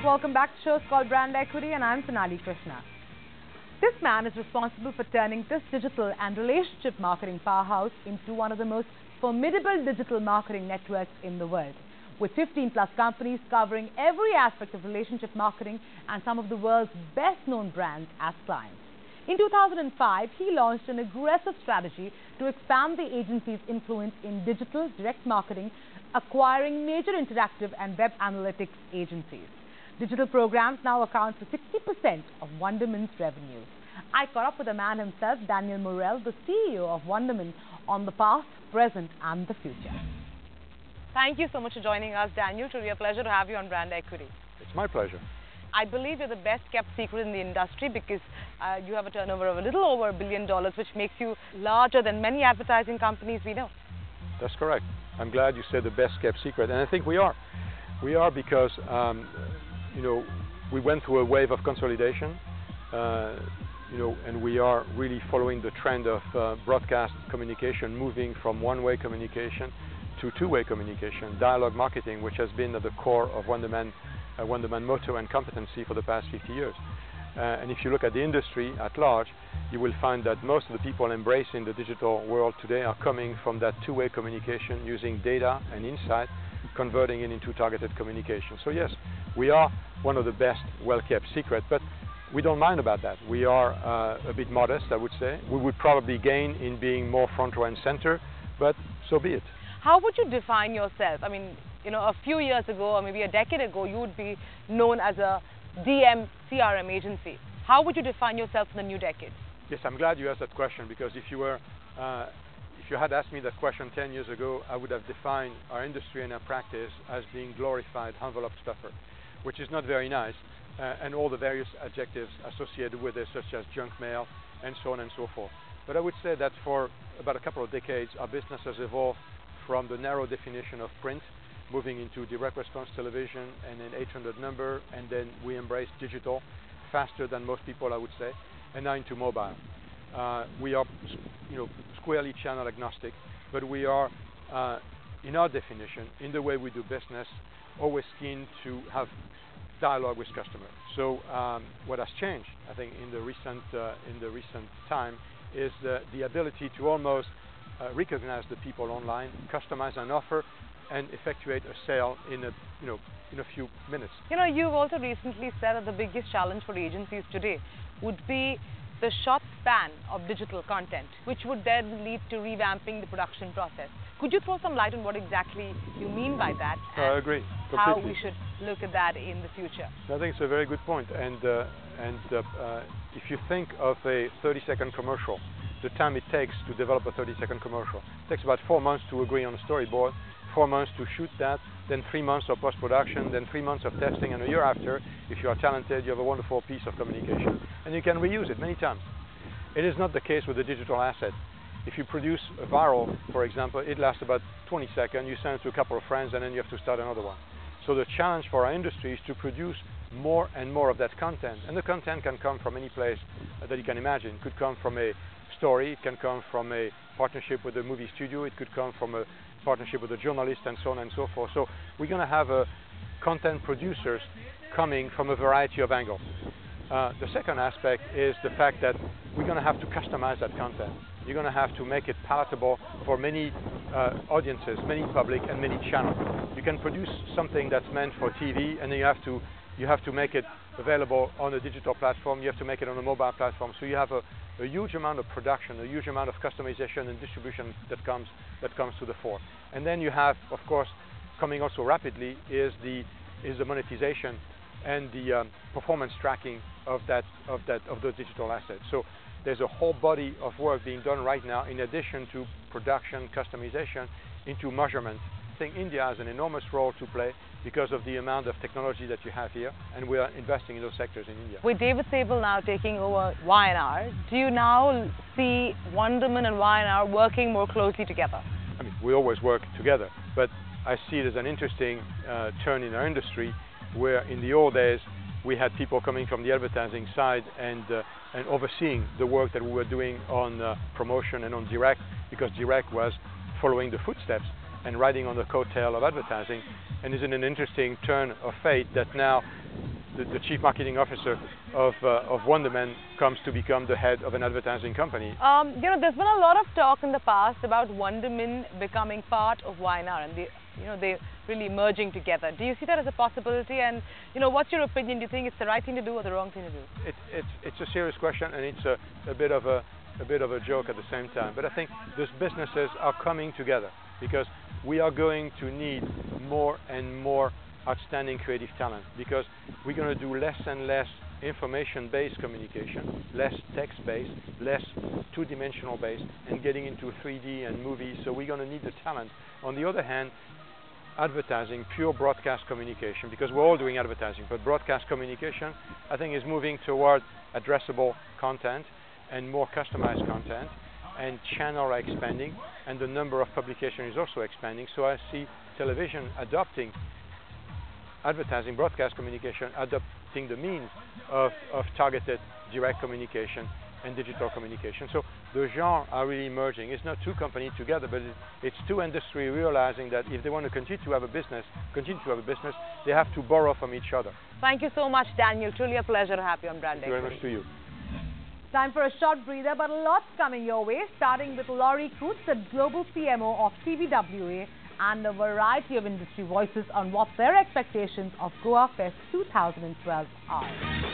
welcome back to the show called Brand Equity, and I'm Sonali Krishna. This man is responsible for turning this digital and relationship marketing powerhouse into one of the most formidable digital marketing networks in the world, with 15+ companies covering every aspect of relationship marketing and some of the world's best-known brands as clients. In 2005, he launched an aggressive strategy to expand the agency's influence in digital direct marketing, acquiring major interactive and web analytics agencies. Digital programs now account for 60% of Wonderman's revenues. I caught up with the man himself, Daniel Morel, the CEO of Wonderman, on the past, present and the future. Thank you so much for joining us, Daniel. It's really a pleasure to have you on Brand Equity. It's my pleasure. I believe you're the best kept secret in the industry because you have a turnover of a little over $1 billion, which makes you larger than many advertising companies we know. That's correct. I'm glad you said the best kept secret, and I think we are. We are because we went through a wave of consolidation, and we are really following the trend of broadcast communication, moving from one-way communication to two-way communication, dialogue marketing, which has been at the core of Wonderman motto and competency for the past 50 years. And if you look at the industry at large, you will find that most of the people embracing the digital world today are coming from that two-way communication, using data and insight, converting it into targeted communication. So yes, we are one of the best well-kept secrets, but we don't mind about that. We are a bit modest, I would say. We would probably gain in being more front row and center, but so be it. How would you define yourself? I mean, a few years ago, or maybe a decade ago, you would be known as a DM CRM agency. How would you define yourself in the new decade? Yes, I'm glad you asked that question, because if you had asked me that question 10 years ago, I would have defined our industry and our practice as being glorified envelope stuffer, which is not very nice, and all the various adjectives associated with it, such as junk mail and so on and so forth. But I would say that for about a couple of decades, our business has evolved from the narrow definition of print, moving into direct response television and an 800 number, and then we embraced digital faster than most people, I would say, and now into mobile. We are, squarely channel agnostic, but we are, in our definition, in the way we do business, always keen to have dialogue with customers. So what has changed, I think, in the recent time, is the ability to almost recognize the people online, customize an offer, and effectuate a sale in a few minutes. You've also recently said that the biggest challenge for agencies today would be the short span of digital content, which would then lead to revamping the production process. Could you throw some light on what exactly you mean by that? I agree completely. How we should look at that in the future? I think it's a very good point. And if you think of a 30-second commercial, the time it takes to develop a 30-second commercial, it takes about 4 months to agree on a storyboard, 4 months to shoot that, then 3 months of post-production, then 3 months of testing, and a year after, if you are talented, you have a wonderful piece of communication. And you can reuse it many times. It is not the case with a digital asset. If you produce a viral, for example, it lasts about 20 seconds, you send it to a couple of friends, and then you have to start another one. So the challenge for our industry is to produce more and more of that content. And the content can come from any place that you can imagine. It could come from a story, it can come from a partnership with a movie studio, it could come from a partnership with a journalist, and so on and so forth. So we're going to have content producers coming from a variety of angles. The second aspect is the fact that we're going to have to customize that content. You're going to have to make it palatable for many audiences, many public, and many channels. You can produce something that's meant for TV, and then you have to make it available on a digital platform. You have to make it on a mobile platform. So you have a huge amount of production, a huge amount of customization and distribution that comes to the fore. And then you have, of course, coming also rapidly is the monetization and the performance tracking of those digital assets. So there's a whole body of work being done right now, in addition to production, customization, into measurement. I think India has an enormous role to play because of the amount of technology that you have here, and we are investing in those sectors in India. With David Sable now taking over Y&R, do you now see Wonderman and Y&R working more closely together? I mean, we always work together, but I see it as an interesting turn in our industry, where in the old days we had people coming from the advertising side and overseeing the work that we were doing on promotion and on direct, because direct was following the footsteps and riding on the coattail of advertising. And isn't it an interesting turn of fate that now the chief marketing officer of Wonderman comes to become the head of an advertising company. You know, there's been a lot of talk in the past about Wonderman becoming part of YNR, and they're really merging together. Do you see that as a possibility? And you know, what's your opinion? Do you think it's the right thing to do or the wrong thing to do? It's a serious question, and it's a bit of a joke at the same time. But I think these businesses are coming together because we are going to need more and more outstanding creative talent, because we're going to do less and less information-based communication, less text-based, less two-dimensional based, and getting into 3D and movies. So we're going to need the talent. On the other hand, advertising, pure broadcast communication, because we're all doing advertising, but broadcast communication, I think, is moving toward addressable content and more customized content, and channels are expanding, and the number of publications is also expanding. So I see television adopting advertising, broadcast communication, adopting the means of targeted direct communication and digital communication. So the genres are really merging. It's not two companies together, but it's two industries realizing that if they want to continue to have a business, they have to borrow from each other. Thank you so much, Daniel. Truly a pleasure to have you on Brand Thank you very much to you. Time for a short breather, but lots coming your way, starting with Laurie Coutts, the Global CMO of TVWA, and a variety of industry voices on what their expectations of Goafest 2012 are.